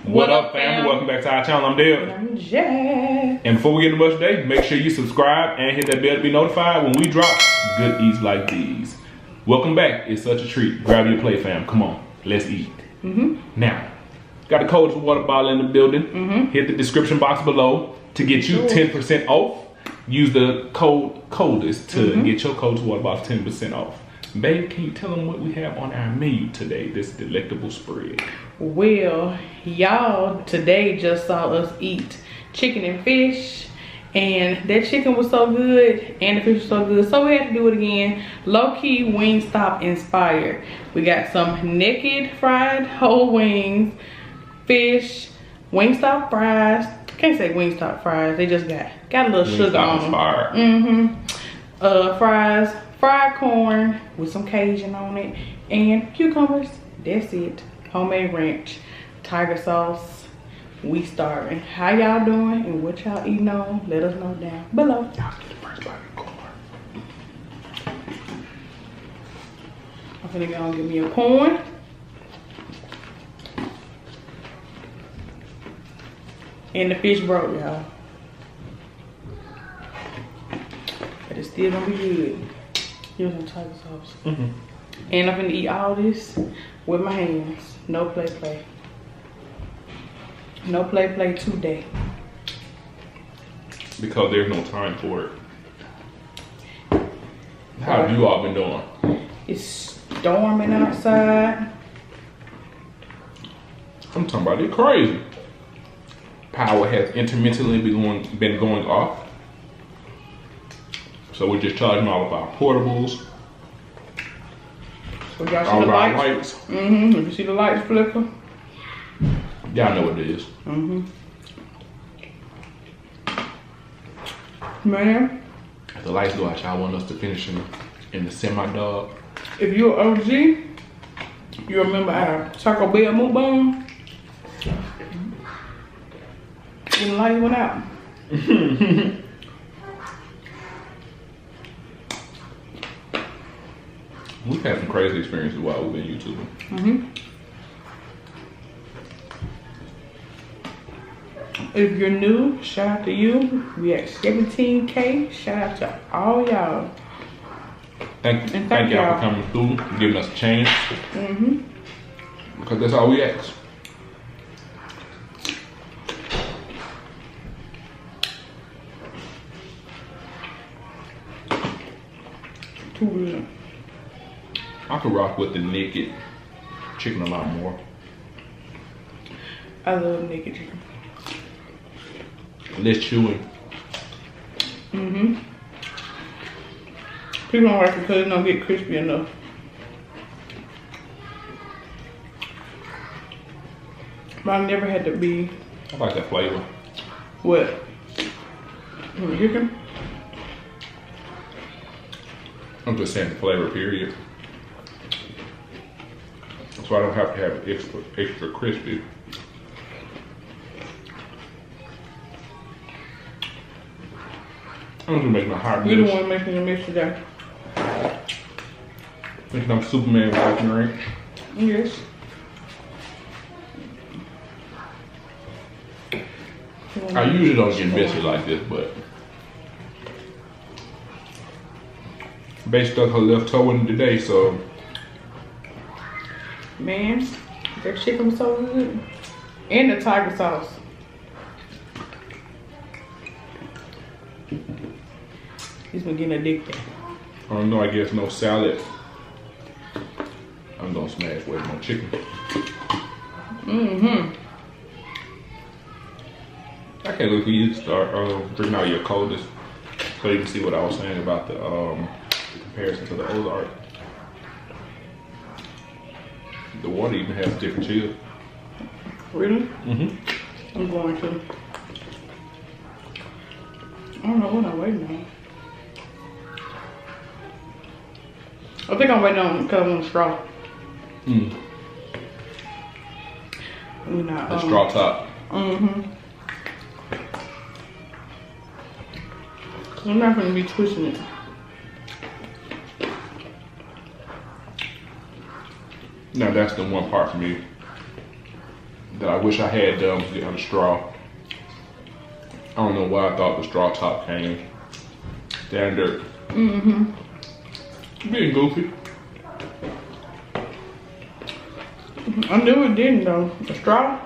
What up, family? Welcome back to our channel. I'm Dale. And I'm Jack. And before we get into much today, make sure you subscribe and hit that bell to be notified when we drop good eats like these. Welcome back. It's such a treat. Grab your plate, fam. Come on, let's eat. Now, got the code for water bottle in the building. Hit the description box below to get you 10% off. Use the code COLDEST to get your code to water bottle 10% off. Babe, can you tell them what we have on our menu today, this delectable spread? Well, y'all today just saw us eat chicken and fish, and that chicken was so good and the fish was so good, so we had to do it again. Low-key WINGSTOP inspired. We got some naked fried whole wings, fish, WINGSTOP fries. Can't say WINGSTOP fries, they just got a little sugar on them. Fries, fried corn with some Cajun on it, and cucumbers. That's it. Homemade ranch, tiger sauce. We starving. How y'all doing and what y'all eating on? Let us know down below. Y'all get the first bite of corn. I'm finna go and get me a corn. And the fish broke, y'all. But it's still gonna be good. Here's some tiger sauce. And I'm gonna eat all this with my hands. No play. No play today. Because there's no time for it. How have you all been doing? It's storming outside. I'm talking about it crazy. Power has intermittently been going off. So we're just charging all of our portables. So y'all see all the of our lights? lights. If you see the lights flicker. Y'all know what it is. Man, If the lights go out, y'all want us to finish in the semi-dog. if you're OG, you remember our Taco Bell MUKBANG? When the lights went out. We've had some crazy experiences while we've been YouTubing. If you're new, shout out to you. We at 17K. Shout out to all y'all. Thank y'all for coming through, giving us a chance. Because that's all we ask. Too good. I could rock with the naked chicken a lot more. I love naked chicken. Less chewy. People don't like it because it don't get crispy enough. But I never had to be. I like that flavor. What? Chicken? I'm just saying the flavor, period. So I don't have to have it extra crispy. I'm gonna make my hot You the dish. one making the mix today. Thinking I'm Superman walking right. Yes. I usually don't get messy like this, but Bae stuck her left toe in today, so Man, that chicken was so good. And the tiger sauce. He's been getting addicted. I don't know, I guess no salad. I'm gonna smash way more chicken. Okay, look, you start bringing out your coldest so you can see what I was saying about the comparison to the Ozark. The water even has different chill. Really? I'm going to. I don't know what I'm waiting on. I think I'm waiting on because I want a straw. We're not. The straw top. I'm not gonna be twisting it. Now that's the one part for me that I wish I had done was getting a straw. I don't know why I thought the straw top came standard. Being goofy. I knew it didn't though. A straw?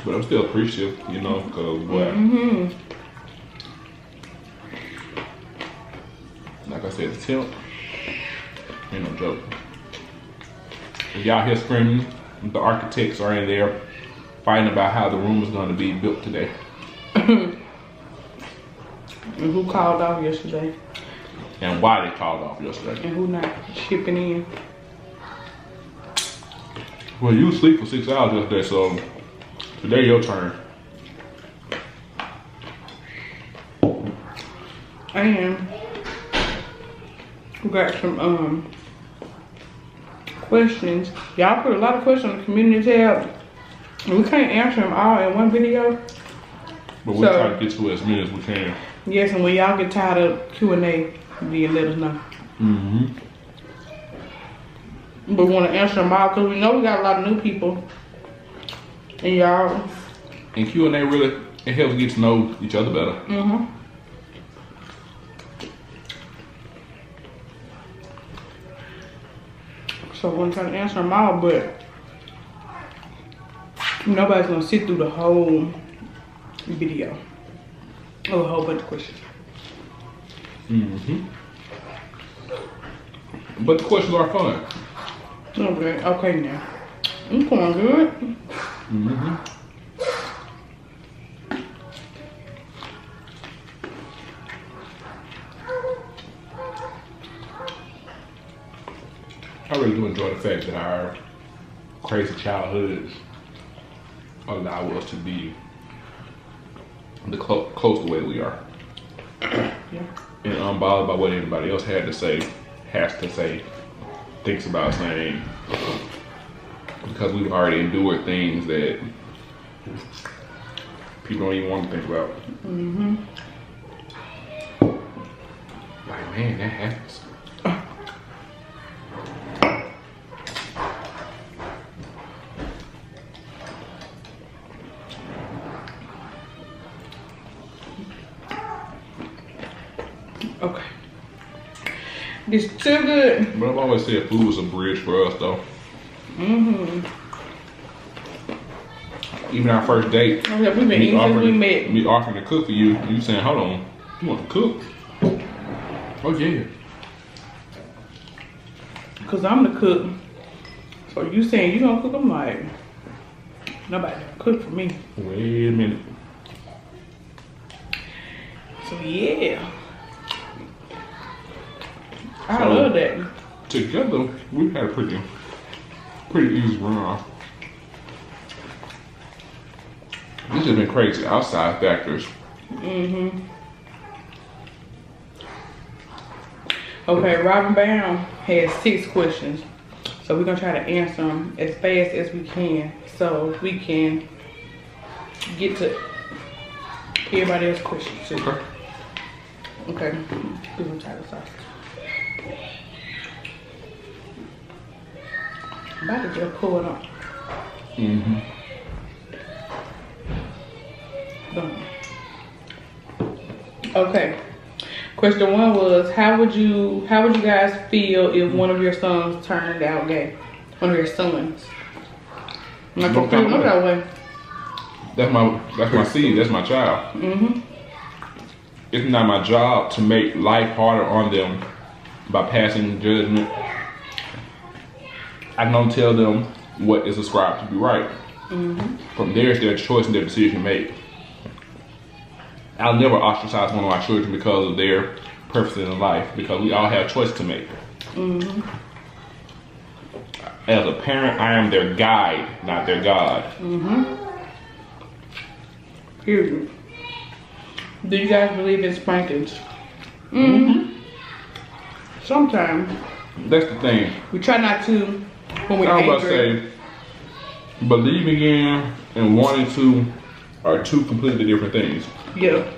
But I'm still appreciative, you know, because what? Like I said, the temp ain't no joke. If y'all hear screaming, the architects are in there fighting about how the room is going to be built today. And who called off yesterday? And why they called off yesterday. And who not shipping in? Well, you sleep for 6 hours yesterday, so today your turn. And we got some questions. Y'all put a lot of questions on the community tab. We can't answer them all in one video. But we'll try to get to as many as we can. Yes, and when y'all get tired of Q&A, then let us know. But we want to answer them all because we know we got a lot of new people. And y'all. And Q&A really, it helps get to know each other better. So we're trying to answer them all, but nobody's gonna sit through the whole video. Oh, a whole bunch of questions. But the questions are fun. Okay now. I'm going good. I really do enjoy the fact that our crazy childhoods allow us to be the close the way we are. And unbothered by what anybody else has to say, thinks about saying, because we've already endured things that people don't even want to think about. Like, man, that happens. Okay. This too good. But I've always said food was a bridge for us, though. Even our first date. We've been eating since we met. Me offering to cook for you. You saying, hold on, you want to cook? Oh yeah. Cause I'm the cook. So you saying you gonna cook? I'm like, nobody cook for me. Wait a minute. So yeah. I love that. Together, we've had a pretty easy run off. This has been crazy. Outside factors. Okay, Robin Brown has 6 questions. So we're gonna try to answer them as fast as we can so we can get to everybody else's questions too. Okay. We're gonna try this out. I'm about to just pull it up. Done. Okay. Question 1 was, how would you guys feel if one of your sons turned out gay? One of your sons. I'm not gonna look that way. That's my seed. That's my child. It's not my job to make life harder on them by passing judgment. I don't tell them what is ascribed to be right. From there, it's their choice and their decision made. I'll never ostracize one of my children because of their purpose in life, because we all have choice to make. As a parent, I am their guide, not their God. Period. Do you guys believe in spankings? Sometimes. That's the thing. We try not to when we're angry. I was about to say, believing in and wanting to are 2 completely different things. Yeah.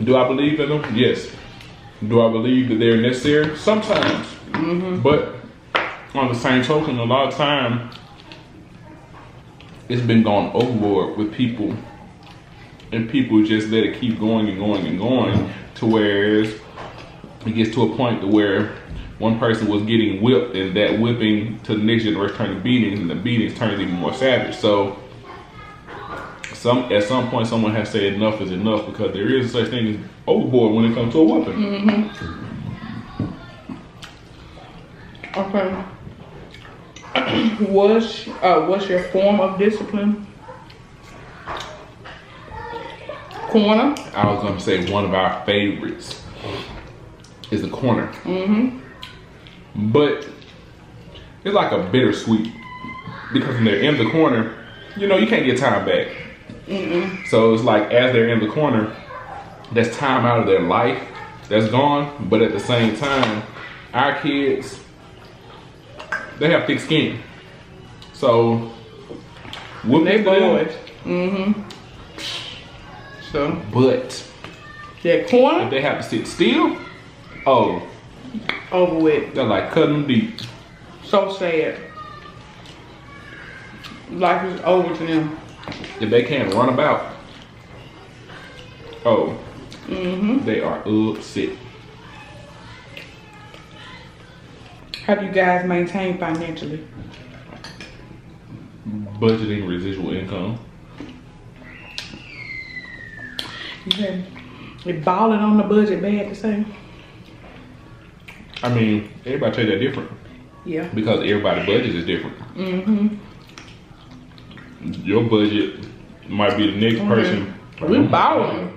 Do I believe in them? Yes. Do I believe that they're necessary? Sometimes. But on the same token, a lot of time, it's been gone overboard with people. And people just let it keep going and going and going to where it gets to a point to where one person was getting whipped and that whipping to the next generation turned to beatings and the beatings turned even more savage. So at some point someone has to say enough is enough because there is such thing as overboard when it comes to a whipping. Okay. What's your form of discipline? Corner. I was gonna say one of our favorites is the corner. But it's like a bittersweet because when they're in the corner, you know, you can't get time back. So it's like as they're in the corner, that's time out of their life that's gone. But at the same time, our kids, they have thick skin. So They boys. So, but that corner, if they have to sit still, oh, over with. they're like cutting them deep. So sad. Life is over to them. If they can't run about, oh, they are upset. How do you guys maintain financially? Budgeting residual income. Okay. They balling on the budget, bad to say. I mean, everybody take that different. Yeah. Because everybody's budget is different. Your budget might be the next person. We balling.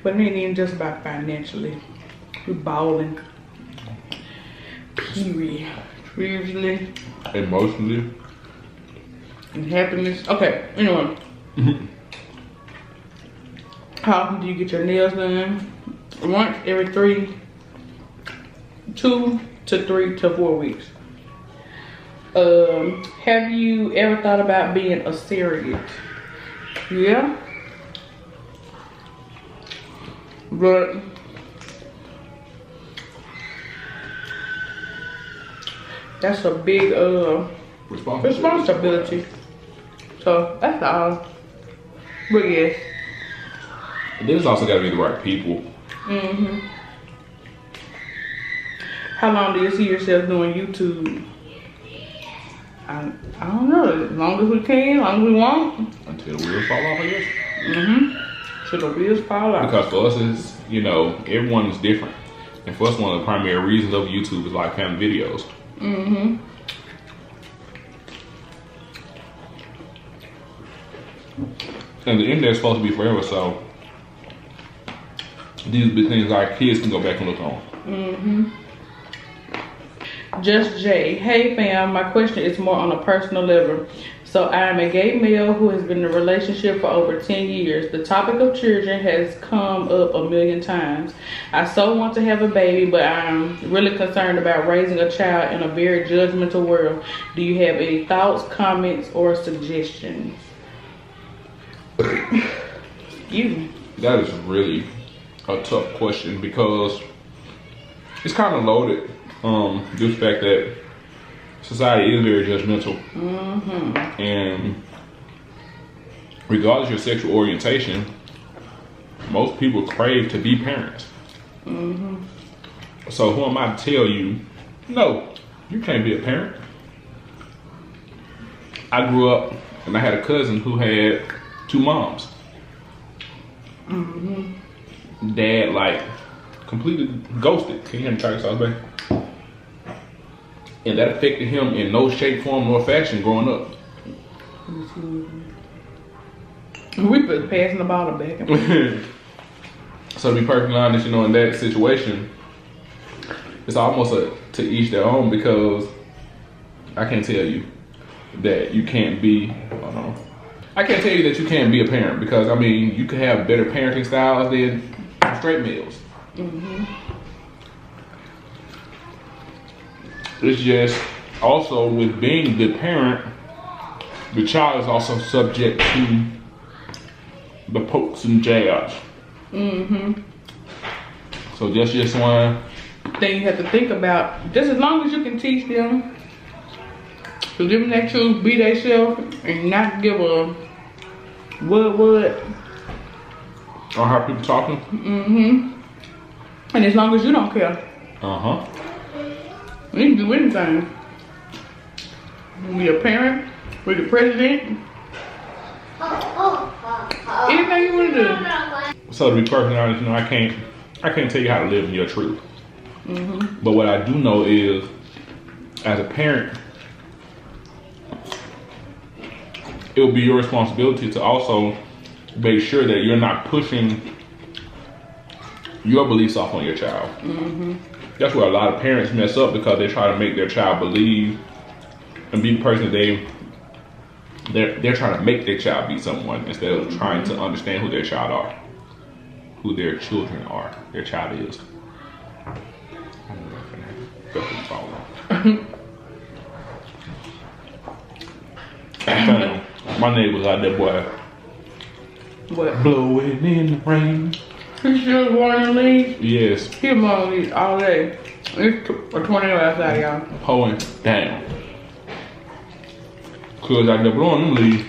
But it ain't even just about financially. We balling. Period. Spiritually. Emotionally. And happiness. Okay, anyway. How often do you get your nails done? Once every 2 to 3 to 4 weeks. Have you ever thought about being a surrogate? Yeah. But that's a big responsibility. So that's all. But yes. And then it's also got to be the right people. How long do you see yourself doing YouTube? I don't know. As long as we can, as long as we want. Until the wheels fall off, I guess. Till the wheels fall off. Because for us, it's, you know, everyone is different. And for us, one of the primary reasons of YouTube is like family videos. And the internet's supposed to be forever, so these big things our kids can go back and look on. Just Jay. Hey fam, my question is more on a personal level. So I am a gay male who has been in a relationship for over 10 years. The topic of children has come up a million times. I so want to have a baby, but I'm really concerned about raising a child in a very judgmental world. Do you have any thoughts, comments, or suggestions? Excuse me. That is really a tough question because it's kind of loaded. Due to the fact that society is very judgmental. And regardless of your sexual orientation, most people crave to be parents. So who am I to tell you, no, you can't be a parent? I grew up and I had a cousin who had 2 moms. Dad, like, completely ghosted. Can you hear me try this out, babe? And that affected him in no shape, form, nor fashion growing up. We been passing the bottle back. So to be perfectly honest, you know, in that situation, it's almost to each their own because I can't tell you that you can't be, I can't tell you that you can't be a parent because, I mean, you can have better parenting styles than straight males. It's just also with being the parent, the child is also subject to the pokes and jabs So just one thing you have to think about. Just as long as you can teach them to live in that truth, be themselves, and not give a what on how people talking. And as long as you don't care, you can do anything. Be a parent, be the president, anything you want to do. So to be perfectly honest, you know, I can't tell you how to live in your truth. But what I do know is, as a parent, it will be your responsibility to also make sure that you're not pushing your beliefs off on your child. That's where a lot of parents mess up, because they try to make their child believe and be the person that they're trying to make their child be someone, instead of trying to understand who their child are, who their children are, their child is. My neighbors out there, boy. What? Blowing in the rain. He still wanting to leave? Yes. He wanna leave all day. It's a tornado outside, y'all. Pulling down. Cause out there blowing them leaves.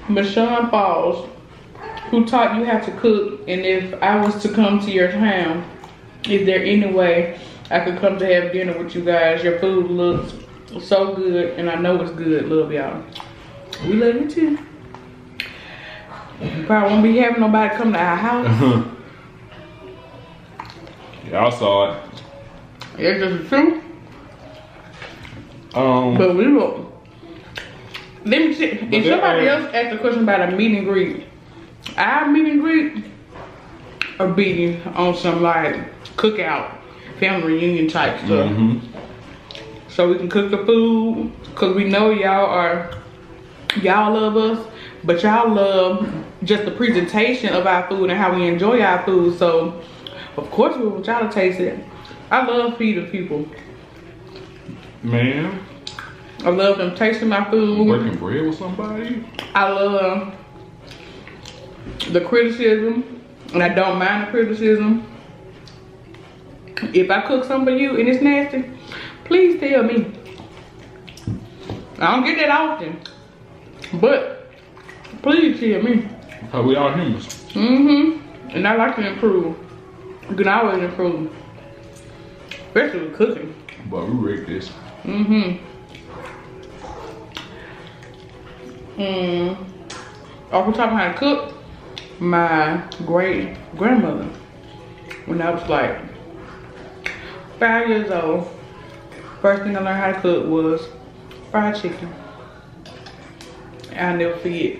Michonne Falls, who taught you how to cook, and if I was to come to your town, is there any way I could come to have dinner with you guys? Your food looks so good, and I know it's good. Love y'all. We love you too. You probably won't be having nobody come to our house. Y'all saw it. It's just the truth. But we will. Let me see. If somebody else asked a question about a meet and greet, our meet and greet are beating on some like cookout, family reunion type stuff. So we can cook the food, cause we know y'all love us, but y'all love just the presentation of our food and how we enjoy our food. So of course we want y'all to taste it. I love feeding people. Man, I love them tasting my food. Breaking bread with somebody. I love the criticism, and I don't mind the criticism. If I cook something for you and it's nasty, please tell me. I don't get that often, but please tell me. Cause we all humans. And I like to improve. You can always improve, especially with cooking. But we rigged this. Off the top of how to cook, my great grandmother, when I was like 5 years old, first thing I learned how to cook was fried chicken. I'll never forget.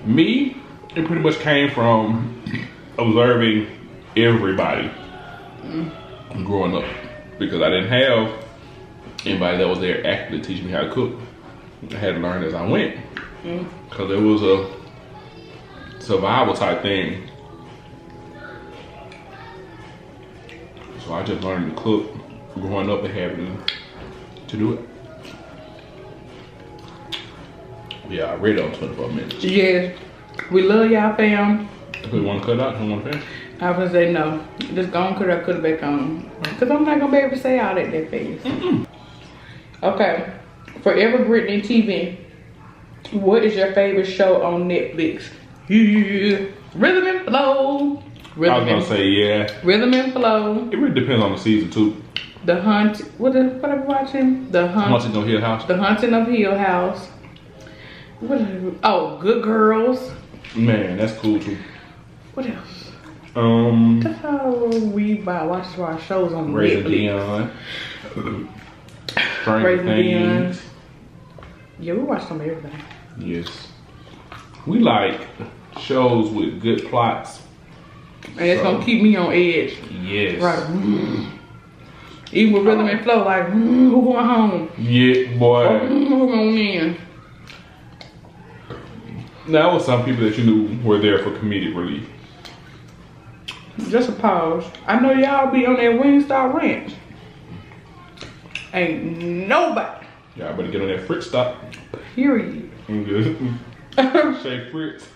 Me, it pretty much came from observing everybody growing up, because I didn't have anybody that was there actively teaching me how to cook. I had to learn as I went, because it was a survival type thing. So I just learned to cook growing up and having to do it. Yeah, I read on 24 minutes. Yes, we love y'all, fam. If you want to cut out, you want to finish? I would say no. Just go and cut it back on. Because I'm not going to be able to say all that fast. Okay. Forever Britney TV. What is your favorite show on Netflix? Yeah. Rhythm and Flow. I was going to say, yeah. Rhythm and Flow. It really depends on the season, too. The Hunt. What are we watching? The Haunting of Hill House. The Haunting of Hill House. What are we, oh, Good Girls. Man, that's cool, too. What else? That's how we watch our shows on Raising Netflix. Dion. Stranger Things. Yeah, we watch some of everything. Yes. We like shows with good plots. And it's gonna keep me on edge. Yes. Right. Even with Rhythm and Flow, like, who going home? Yeah, boy. Who going in? Now, with some people that you knew were there for comedic relief. Just a pause. I know y'all be on that WINGSTOP ranch. Ain't nobody Y'all better get on that Fritz stop. Period. I'm good. Shake Fritz.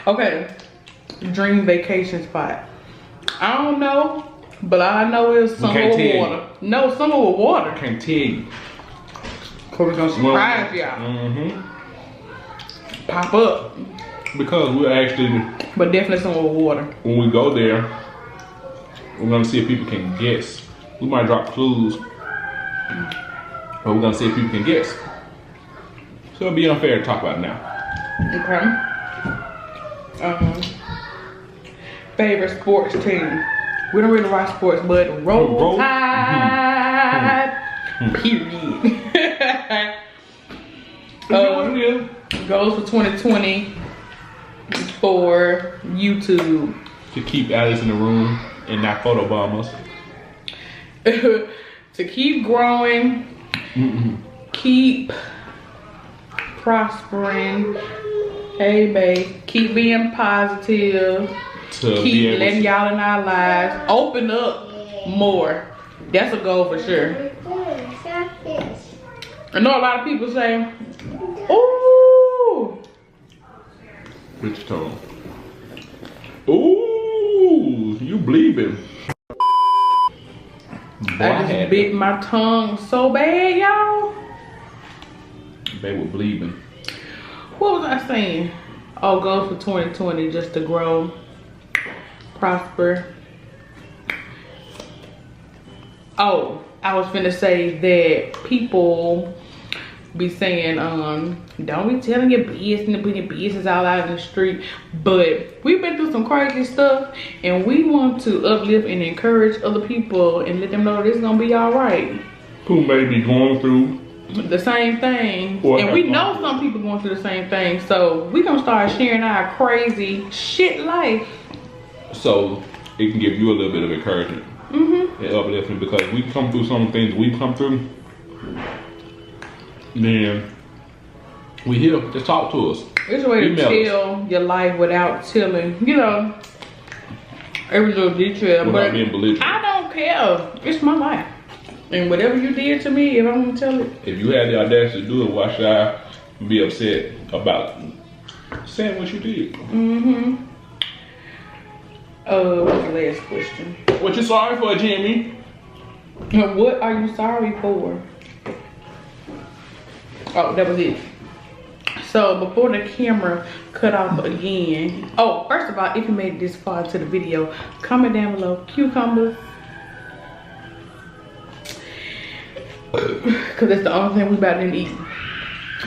Okay. Dream vacation spot. I don't know, but all I know is somewhere with water. No, somewhere with water. I can't tell you. Cause we're gonna surprise y'all. Pop up. Because we're actually, but definitely somewhere with water. When we go there, we're gonna see if people can guess. We might drop clues, but we're gonna see if people can guess. So it'll be unfair to talk about it now. Okay. Favorite sports team. We don't really watch sports, but Roll Tide. Period. Goals for 2020 for YouTube. To keep Alice in the room and not photobomb us. To keep growing. Keep prospering. Hey, babe. Keep being positive. Keep letting y'all in our lives. Open up more. That's a goal for sure. I know a lot of people say, ooh. Which tone? Ooh, you bleeding. I just bit my tongue so bad, y'all. They were bleeding. What was I saying? Oh, goals for 2020, just to grow, prosper. Oh, I was finna say that people be saying, don't be telling your business and putting your business all out in the street. But we've been through some crazy stuff and we want to uplift and encourage other people and let them know that it's gonna be all right. Who may be going through the same thing. And we know some people going through the same thing. So we gonna start sharing our crazy shit life. So it can give you a little bit of encouragement. And uplifting, because we come through some things we've come through. Then we here, just talk to us. It's a way to tell your life without telling, you know, every little detail. But I don't care. It's my life. And whatever you did to me, if I'm gonna tell it. If you had the audacity to do it, why should I be upset about saying what you did? What's the last question? What you sorry for, Jimmy? What are you sorry for? Oh, that was it. So before the camera cut off again. Oh, first of all, if you made it this far into the video, comment down below cucumbers. Cause that's the only thing we about to eat.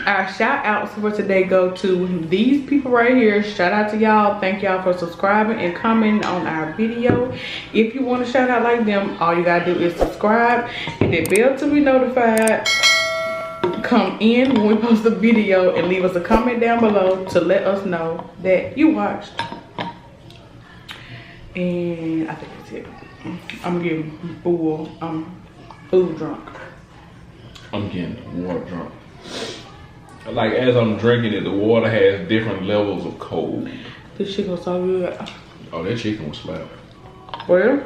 Our shout outs for today go to these people right here. Shout out to y'all. Thank y'all for subscribing and commenting on our video. If you want to shout out like them, all you gotta do is subscribe and the bell to be notified. Come in when we post a video and leave us a comment down below to let us know that you watched. And I think that's it. I'm getting full. I'm food drunk. I'm getting water drunk. Like, as I'm drinking it, the water has different levels of cold. This chicken was so good. Oh, that chicken was slap. Well,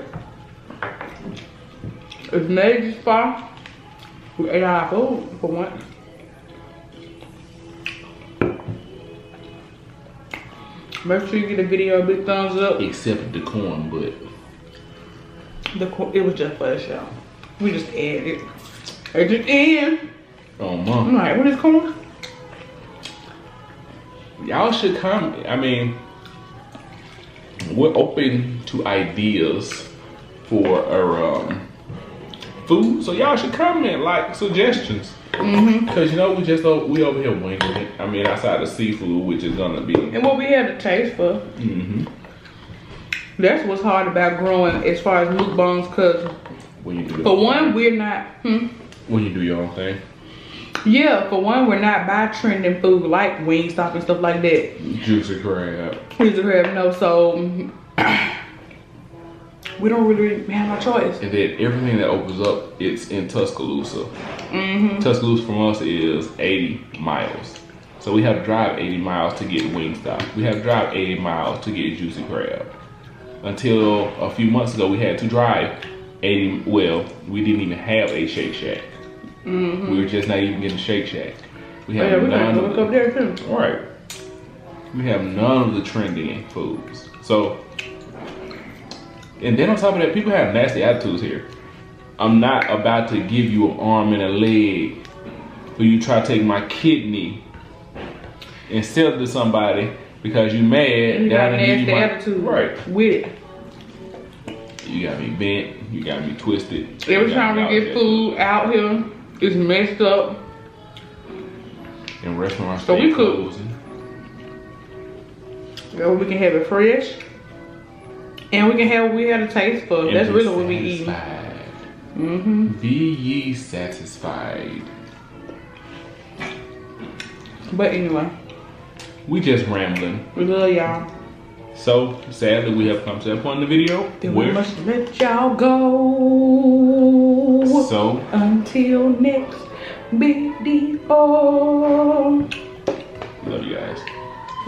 it's made this far. We ate our food for once. Make sure you give the video a big thumbs up. Except the corn, but it was just for the show. We just added it at the end. Oh, mom. I'm like, what is corn? Y'all should comment. I mean, we're open to ideas for our food, so y'all should comment, like, suggestions. Because you know, we over here winging it. I mean, outside the seafood, which is gonna be and what we have the taste for. That's what's hard about growing as far as mukbangs, because for one, we're not when you do your own thing. Yeah, for one, we're not buy trending food like WINGSTOP and stuff like that. Juicy crab. Juicy crab, no. So we don't really have no choice. And then everything that opens up, it's in Tuscaloosa. Tuscaloosa from us is 80 miles. So we have to drive 80 miles to get WINGSTOP. We have to drive 80 miles to get juicy crab. Until a few months ago, we had to drive 80, well, we didn't even have a Shake Shack. We're just not even getting Shake Shack. We Oh, have yeah, we none gotta of look up there too. right. We have none of the trending foods. So, and then on top of that, people have nasty attitudes here. I'm not about to give you an arm and a leg for you to try to take my kidney and sell it to somebody because you mad You that got I a didn't give nasty you my attitude right. with it. You got me bent. You got me twisted. Every time we get food out here, it's messed up. And restaurants So we cook. closing. Or we can have it fresh. And we can have what we had a taste for. And That's be really what we eat. satisfied. Be ye satisfied. But anyway, We just rambling. we love y'all. So sadly, we have come to that point in the video Then we where must let y'all go. so Until next video. love you guys.